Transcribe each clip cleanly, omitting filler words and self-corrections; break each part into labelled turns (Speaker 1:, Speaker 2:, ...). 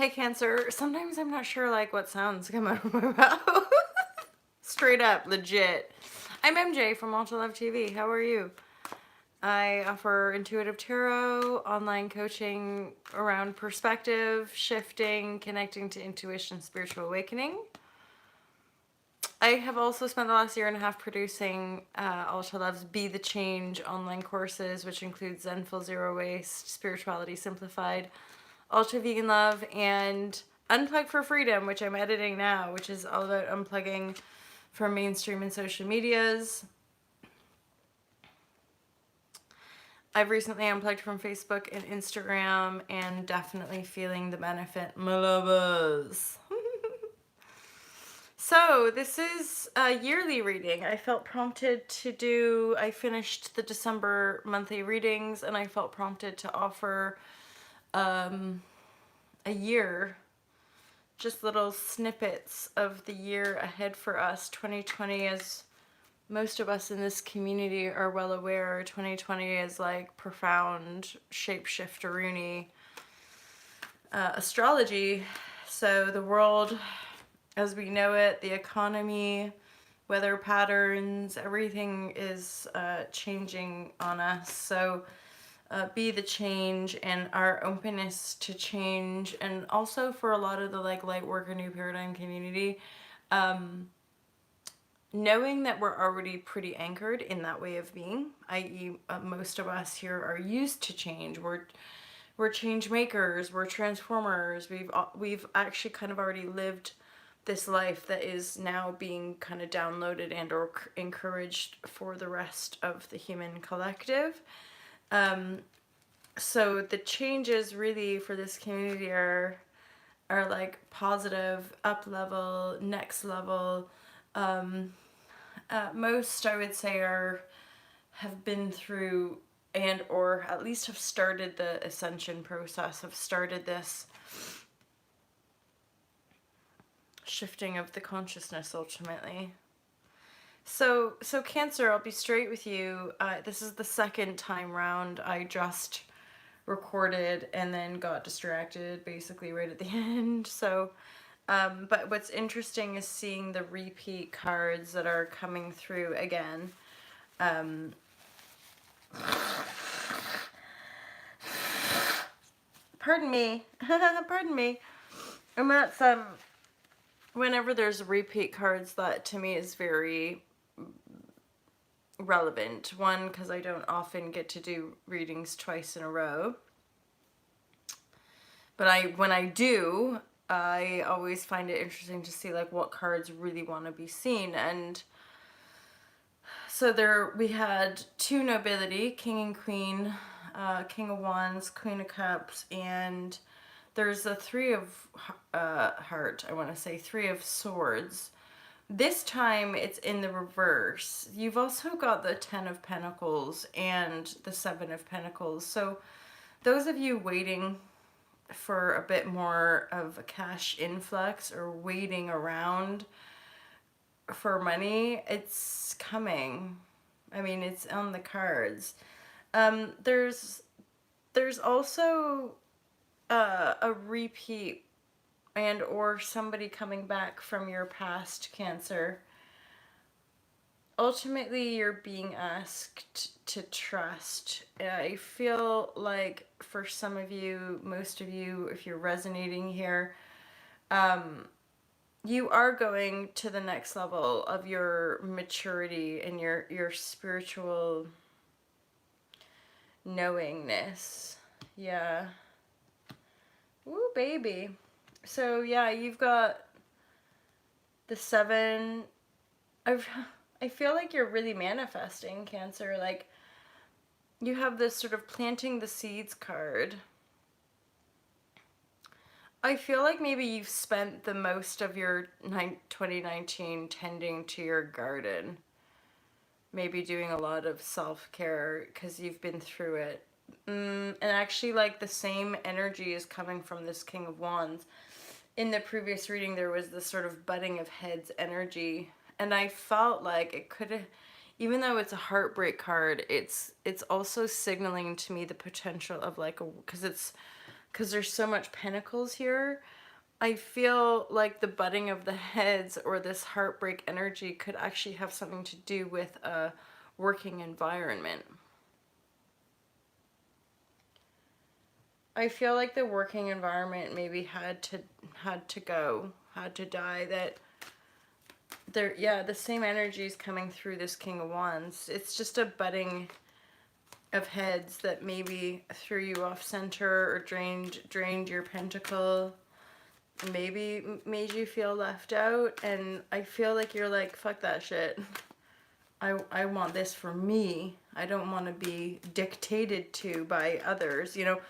Speaker 1: Hey Cancer, sometimes I'm not sure like what sounds come out of my mouth. Straight up, legit. I'm MJ from Ultra Love TV. How are you? I offer intuitive tarot, online coaching around perspective, shifting, connecting to intuition, spiritual awakening. I have also spent the last year and a half producing Ultra Love's Be the Change online courses, which includes Zenful Zero Waste, Spirituality Simplified, Ultra Vegan Love, and Unplug for Freedom, which I'm editing now, which is all about unplugging from mainstream and social medias. I've recently unplugged from Facebook and Instagram and definitely feeling the benefit, my lovers. So this is a yearly reading. I felt prompted to do, I finished the December monthly readings and I felt prompted to offer a year, just little snippets of the year ahead for us. 2020, as most of us in this community are well aware, 2020 is like profound shapeshifteroonie astrology. So the world as we know it, the economy, weather patterns, everything is changing on us. So be the change, and our openness to change, and also for a lot of the like light work or new paradigm community, knowing that we're already pretty anchored in that way of being, i.e. Most of us here are used to change. We're change makers, we're transformers. We've actually kind of already lived this life that is now being kind of downloaded and or encouraged for the rest of the human collective. So the changes really for this community are like positive, up level, next level. Most I would say have been through and or at least have started the ascension process, have started this shifting of the consciousness ultimately. So Cancer, I'll be straight with you. This is the second time round. I just recorded and then got distracted basically right at the end. So, but what's interesting is seeing the repeat cards that are coming through again. Pardon me. Pardon me. And that's, whenever there's repeat cards, that to me is very relevant. One, because I don't often get to do readings twice in a row. But when I do, I always find it interesting to see like what cards really want to be seen. And so there we had two nobility, King and Queen, King of Wands, Queen of Cups, and there's a Three of Heart, I want to say, Three of Swords. This time it's in the reverse. You've also got the Ten of Pentacles and the Seven of Pentacles. So those of you waiting for a bit more of a cash influx or waiting around for money, it's coming. I mean, it's on the cards. There's also a repeat and or somebody coming back from your past, Cancer. Ultimately, you're being asked to trust. I feel like for some of you, most of you, if you're resonating here, you are going to the next level of your maturity and your spiritual knowingness. Yeah. Woo, baby. So yeah, you've got the Seven. I feel like you're really manifesting, Cancer. Like you have this sort of planting the seeds card. I feel like maybe you've spent the most of your 2019 tending to your garden. Maybe doing a lot of self-care because you've been through it. And actually, like, the same energy is coming from this King of Wands. In the previous reading, there was this sort of butting of heads energy. And I felt like it could have, even though it's a heartbreak card, it's also signaling to me the potential of, like, because it's because there's so much pentacles here, I feel like the butting of the heads or this heartbreak energy could actually have something to do with a working environment. I feel like the working environment maybe had to die. That there, yeah, the same energy is coming through this King of Wands. It's just a butting of heads that maybe threw you off center or drained your pentacle. Maybe made you feel left out, and I feel like you're like, fuck that shit. I want this for me. I don't want to be dictated to by others, you know.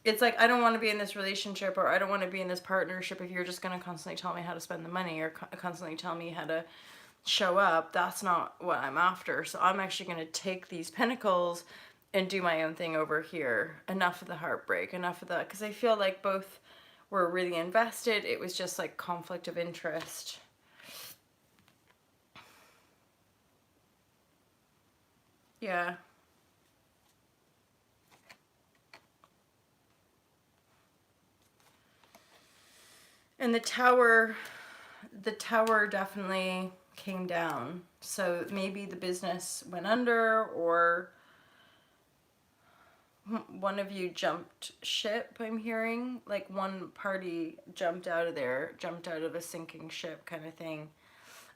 Speaker 1: It's like, I don't want to be in this relationship, or I don't want to be in this partnership if you're just going to constantly tell me how to spend the money, or constantly tell me how to show up. That's not what I'm after. So I'm actually going to take these pentacles and do my own thing over here. Enough of the heartbreak, enough of that. Because I feel like both were really invested. It was just like conflict of interest. Yeah. And the tower definitely came down. So maybe the business went under, or one of you jumped ship, I'm hearing. Like one party jumped out of there, jumped out of a sinking ship kind of thing.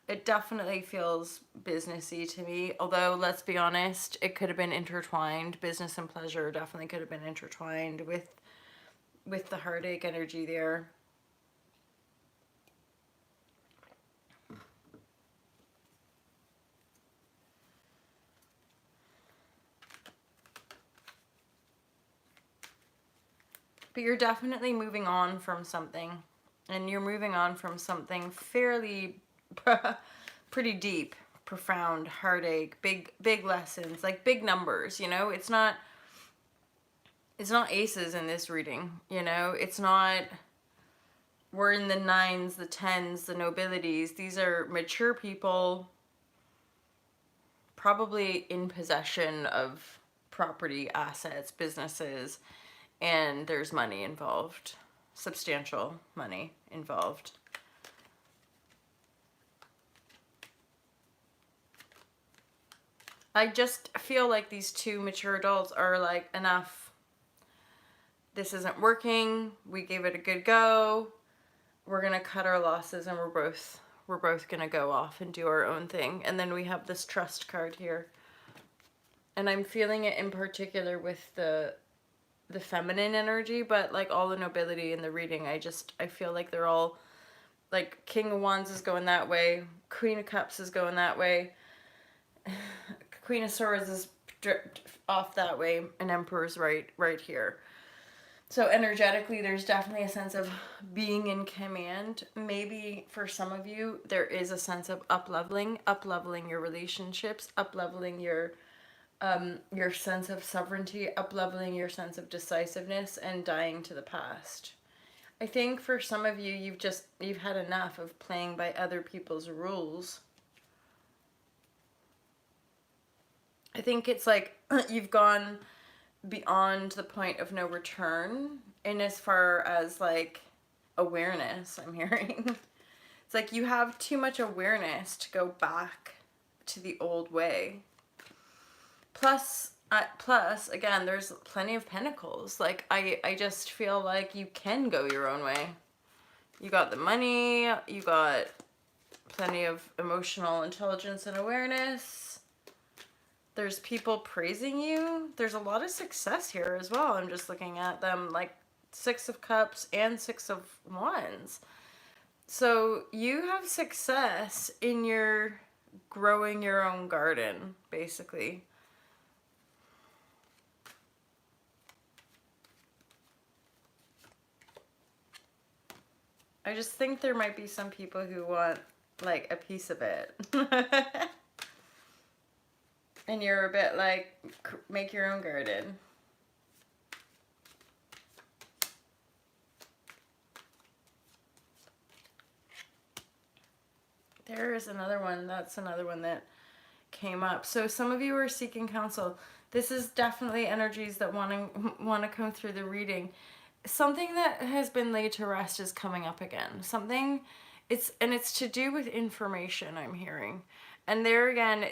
Speaker 1: It definitely feels businessy to me. Although, let's be honest, it could have been intertwined. Business and pleasure definitely could have been intertwined with the heartache energy there. But you're definitely moving on from something. And you're moving on from something fairly pretty deep, profound, heartache, big lessons, like big numbers, you know? It's not aces in this reading, you know? It's not, we're in the nines, the tens, the nobilities. These are mature people, probably in possession of property, assets, businesses, and there's money involved, substantial money involved. I just feel like these two mature adults are like, enough. This isn't working. We gave it a good go. We're gonna cut our losses, and we're both gonna go off and do our own thing. And then we have this trust card here. And I'm feeling it in particular with the feminine energy, but like all the nobility in the reading, I feel like they're all like, King of Wands is going that way, Queen of Cups is going that way, Queen of Swords is off that way, and Emperor's right here. So energetically, there's definitely a sense of being in command. Maybe for some of you, there is a sense of up-leveling your relationships, up-leveling your sense of sovereignty, up-leveling your sense of decisiveness, and dying to the past. I think for some of you, you've had enough of playing by other people's rules. I think it's like you've gone beyond the point of no return, in as far as like awareness, I'm hearing. It's like you have too much awareness to go back to the old way. Plus, again, there's plenty of pentacles. Like, I just feel like you can go your own way. You got the money, you got plenty of emotional intelligence and awareness. There's people praising you. There's a lot of success here as well. I'm just looking at them, like Six of Cups and Six of Wands. So you have success in your growing your own garden, basically. I just think there might be some people who want like a piece of it. And you're a bit like, make your own garden. There is another one. That's another one that came up. So some of you are seeking counsel. This is definitely energies that want to come through the reading. something that has been laid to rest is coming up again. Something, it's to do with information, I'm hearing. And there again,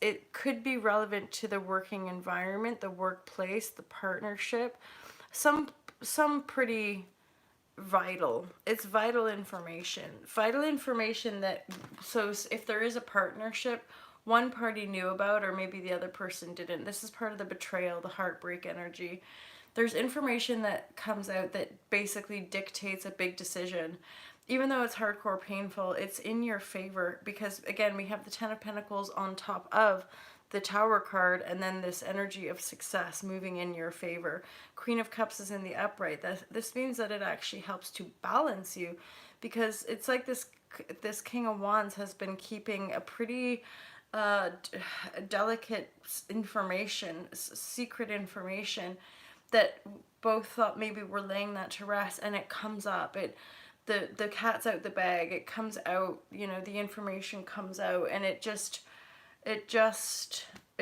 Speaker 1: it could be relevant to the working environment, the workplace, the partnership. Some some pretty vital. It's vital information. Vital information that, so if there is a partnership, one party knew about, or maybe the other person didn't. This is part of the betrayal, the heartbreak energy. There's information that comes out that basically dictates a big decision. Even though it's hardcore painful, it's in your favor, because again, we have the Ten of Pentacles on top of the Tower card, and then this energy of success moving in your favor. Queen of Cups is in the upright. This means that it actually helps to balance you, because it's like this King of Wands has been keeping a pretty delicate information, secret information, that both thought maybe we're laying that to rest, and it comes up. The cat's out the bag. It comes out, the information comes out, and it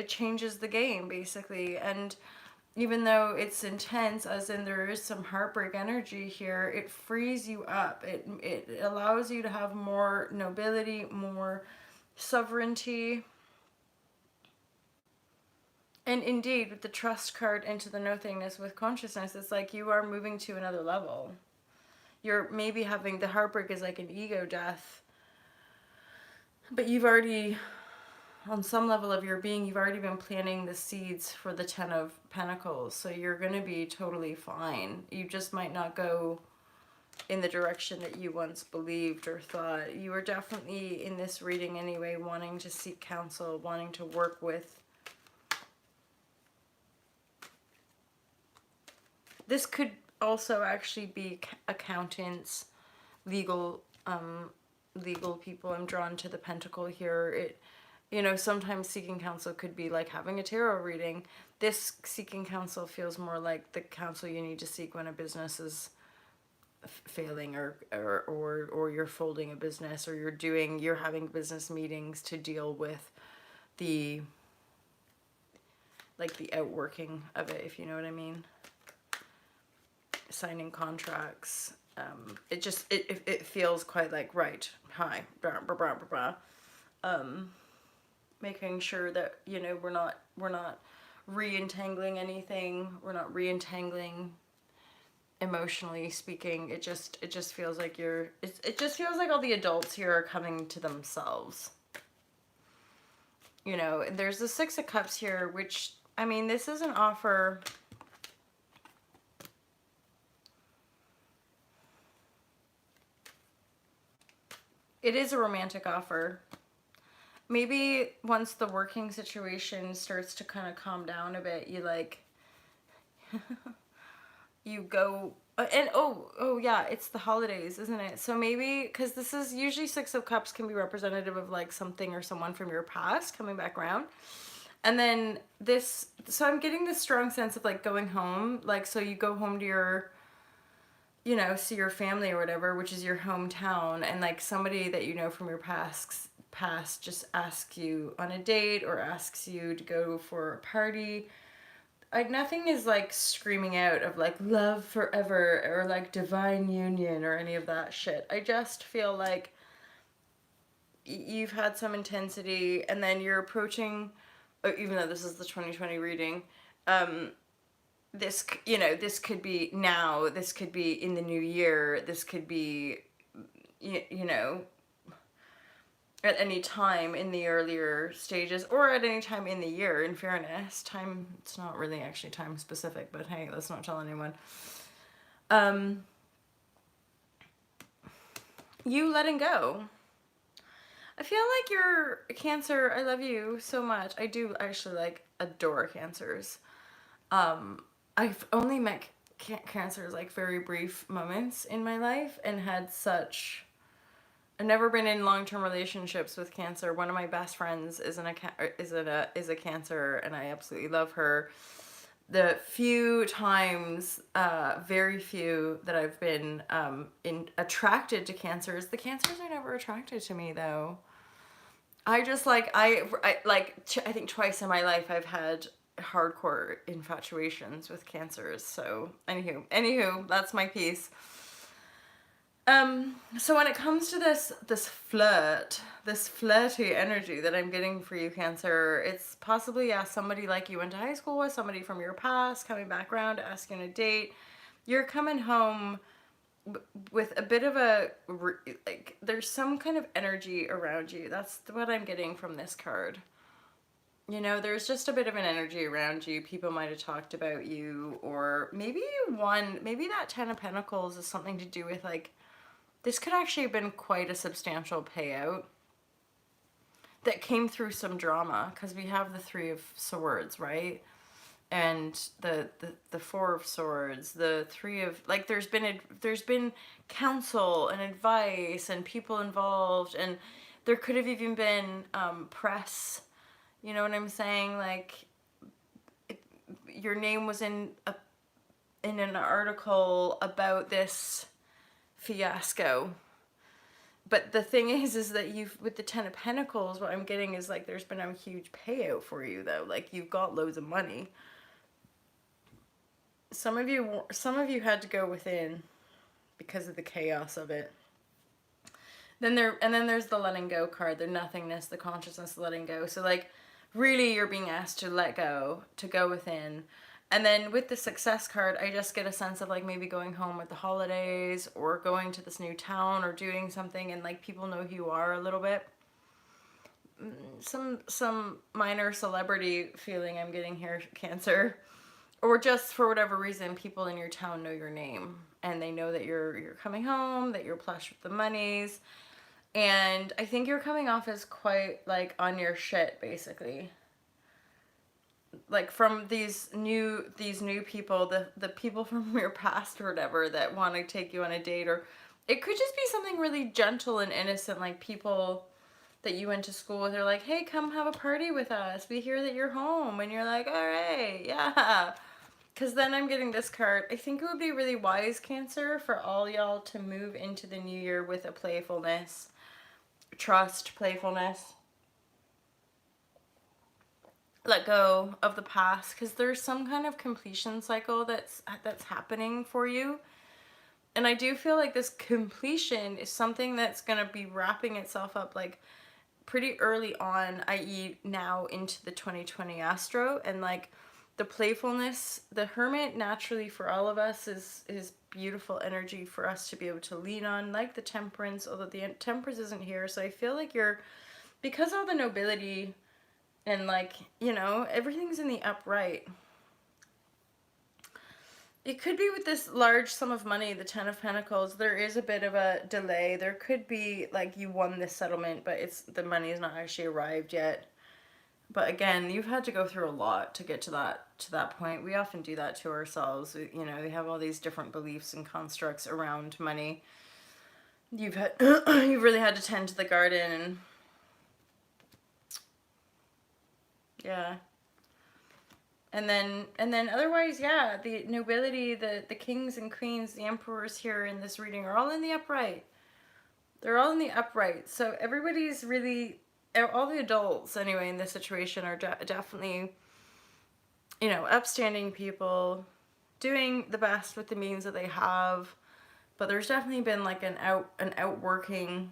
Speaker 1: changes the game basically. And even though it's intense, as in there is some heartbreak energy here, it frees you up. It allows you to have more nobility, more sovereignty. And indeed, with the trust card into the nothingness with consciousness, it's like you are moving to another level. You're maybe having, the heartbreak is like an ego death, but you've already, on some level of your being, you've already been planting the seeds for the Ten of Pentacles. So you're going to be totally fine. You just might not go in the direction that you once believed or thought. You are definitely, in this reading anyway, wanting to seek counsel, wanting to work with. This could also actually be accountants, legal people. I'm drawn to the pentacle here. Sometimes seeking counsel could be like having a tarot reading. This seeking counsel feels more like the counsel you need to seek when a business is failing, or you're folding a business, or you're having business meetings to deal with the outworking of it, if you know what I mean. Signing contracts. It feels quite like, right, hi, blah, blah, blah, blah, blah. Making sure that, we're not re-entangling anything. We're not re-entangling emotionally speaking. It just feels like it just feels like all the adults here are coming to themselves. There's the Six of Cups here, which, I mean, this is an offer. It is a romantic offer. Maybe once the working situation starts to kind of calm down a bit, you go, and oh yeah, it's the holidays, isn't it? So maybe, because this is usually Six of Cups can be representative of like something or someone from your past coming back around. And then so I'm getting this strong sense of like going home, like, so you go home to your, see your family or whatever, which is your hometown, and like somebody that you know from your past just asks you on a date or asks you to go for a party. Like, nothing is like screaming out of like love forever or like divine union or any of that shit. I just feel like you've had some intensity, and then you're approaching, even though this is the 2020 reading, this could be now, this could be in the new year, this could be, at any time in the earlier stages, or at any time in the year, in fairness. Time, it's not really actually time specific, but hey, let's not tell anyone. You letting go. I feel like you're a Cancer. I love you so much. I do actually adore Cancers. I've only met Cancers like very brief moments in my life, and had I've never been in long-term relationships with Cancer. One of my best friends is a Cancer, and I absolutely love her. The few times, very few, that I've been attracted to Cancers, the Cancers are never attracted to me though. I just I think twice in my life I've had hardcore infatuations with cancers. So anywho, that's my piece. So when it comes to this flirty energy that I'm getting for you, Cancer, it's possibly, yeah, somebody like you went to high school with, somebody from your past coming back around to ask you on a date. You're coming home with a bit of a, like, there's some kind of energy around you. That's what I'm getting from this card. You know, there's just a bit of an energy around you. People might have talked about you, or maybe you won. Maybe that Ten of Pentacles is something to do with, like, this could actually have been quite a substantial payout that came through some drama, because we have the Three of Swords, right? And the Four of Swords, the Three of, like, there's been counsel and advice and people involved, and there could have even been press. You know what I'm saying? Like, your name was in an article about this fiasco. But the thing is that you've, with the Ten of Pentacles, what I'm getting is, like, there's been a huge payout for you, though. Like, you've got loads of money. Some of you had to go within because of the chaos of it. Then there's the letting go card, the nothingness, the consciousness, the letting go. So, like, really you're being asked to let go, to go within. And then with the Success card, I just get a sense of, like, maybe going home with the holidays, or going to this new town, or doing something, and, like, people know who you are a little bit. Some minor celebrity feeling I'm getting here, Cancer. Or just for whatever reason, people in your town know your name, and they know that you're coming home, that you're plush with the monies. And I think you're coming off as quite, like, on your shit, basically. Like, from these new people, the people from your past or whatever, that want to take you on a date. Or it could just be something really gentle and innocent, like people that you went to school with are like, hey, come have a party with us, we hear that you're home, and you're like, all right, yeah. Because then I'm getting this card. I think it would be really wise, Cancer, for all y'all to move into the new year with a playfulness, trust, playfulness. Let go of the past, because there's some kind of completion cycle that's happening for you. And I do feel like this completion is something that's going to be wrapping itself up, like, pretty early on, i.e. now into the 2020 Astro. And, like, the playfulness, the Hermit, naturally for all of us is beautiful energy for us to be able to lean on, like the Temperance, although the Temperance isn't here. So I feel like you're, because all the nobility and, like, you know, everything's in the upright. It could be with this large sum of money, the Ten of Pentacles, there is a bit of a delay. There could be, like, you won this settlement, but the money has not actually arrived yet. But again, you've had to go through a lot to get to that point. We often do that to ourselves. You know, we have all these different beliefs and constructs around money. You've really had to tend to the garden, and yeah. And then otherwise, yeah, the nobility, the kings and queens, the emperors here in this reading are all in the upright. They're all in the upright. So everybody's really, all the adults anyway in this situation are definitely, you know, upstanding people, doing the best with the means that they have. But there's definitely been, like, an outworking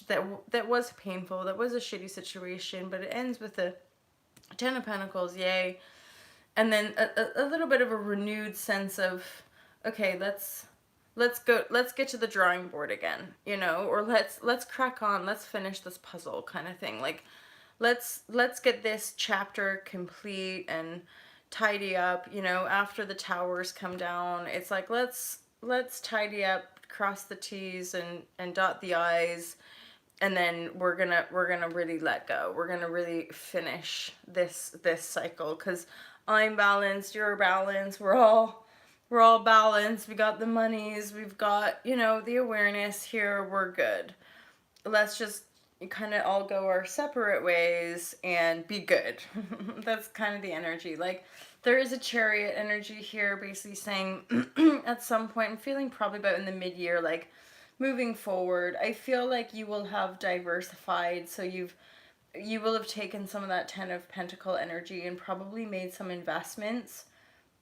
Speaker 1: that was painful, that was a shitty situation, but it ends with the Ten of Pentacles, yay. And then a little bit of a renewed sense of, okay, let's get to the drawing board again, you know, or let's crack on, let's finish this puzzle kind of thing. Like, let's get this chapter complete and tidy up, you know, after the towers come down. It's like, let's tidy up, cross the T's and dot the I's. And then we're gonna really let go. We're gonna really finish this cycle, because I'm balanced, you're balanced, we're all balanced. We got the monies, we've got, you know, the awareness here, we're good. Let's just kind of all go our separate ways and be good. That's kind of the energy. Like, there is a Chariot energy here, basically saying at some point, I'm feeling probably about in the mid-year, like, moving forward, I feel like you will have diversified. So you've you will have taken some of that 10 of Pentacle energy and probably made some investments,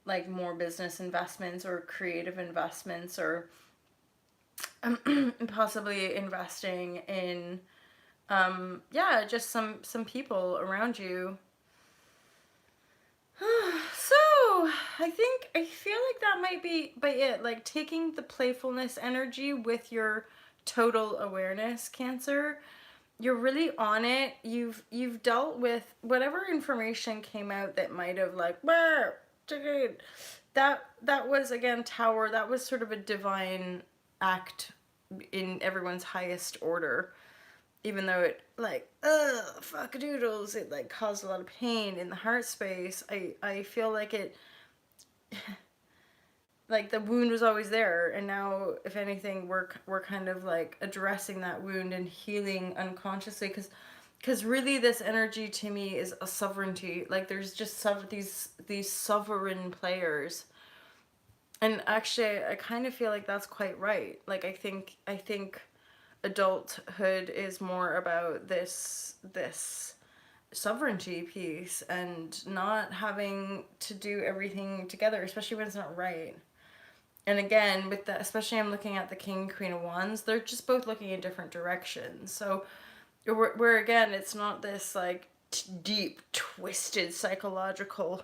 Speaker 1: like more business investments or creative investments, or possibly investing in, yeah, just some people around you. So I feel like that might be it, like taking the playfulness energy with your total awareness, Cancer. You're really on it. You've dealt with whatever information came out that might have like, that was, again, Tower. That was sort of a divine act in everyone's highest order, even though it, like, fuck doodles, it like caused a lot of pain in the heart space. I feel like it, like the wound was always there, and now, if anything, we're kind of like addressing that wound and healing unconsciously, because really this energy to me is a sovereignty. Like, there's just these sovereign players, and actually I kind of feel like that's quite right. Like, I think adulthood is more about this sovereignty piece and not having to do everything together, especially when it's not right. And again, with the, especially I'm looking at the King, Queen of Wands, they're just both looking in different directions. So where again, it's not this like deep, twisted psychological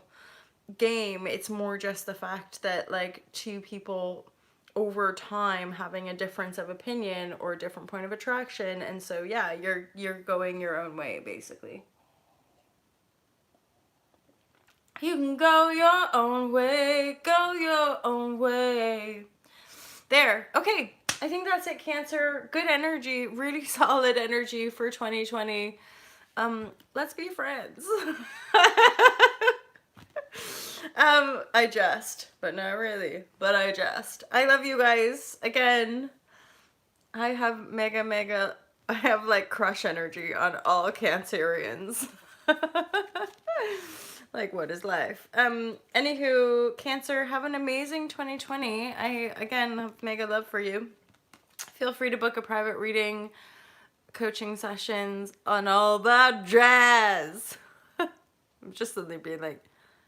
Speaker 1: game. It's more just the fact that, like, two people over time having a difference of opinion or a different point of attraction, and so yeah, you're going your own way, basically. You can go your own way, go your own way. There. Okay. I think that's it, Cancer. Good energy, really solid energy for 2020. Let's be friends. I jest, but not really. But I jest. I love you guys. Again, I have I have like crush energy on all Cancerians. Like, what is life? Anywho, Cancer, have an amazing 2020. I, again, have mega love for you. Feel free to book a private reading, coaching sessions, on all that jazz. I'm just suddenly being like,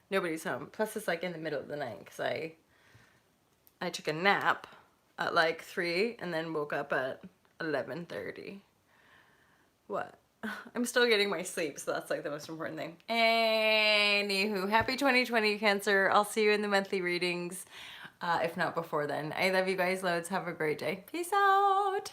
Speaker 1: nobody's home. Plus, it's like in the middle of the night, because I took a nap at like 3 and then woke up at 11:30. What? I'm still getting my sleep, so that's like the most important thing. Anywho, happy 2020, Cancer. I'll see you in the monthly readings, if not before then. I love you guys loads. Have a great day. Peace out.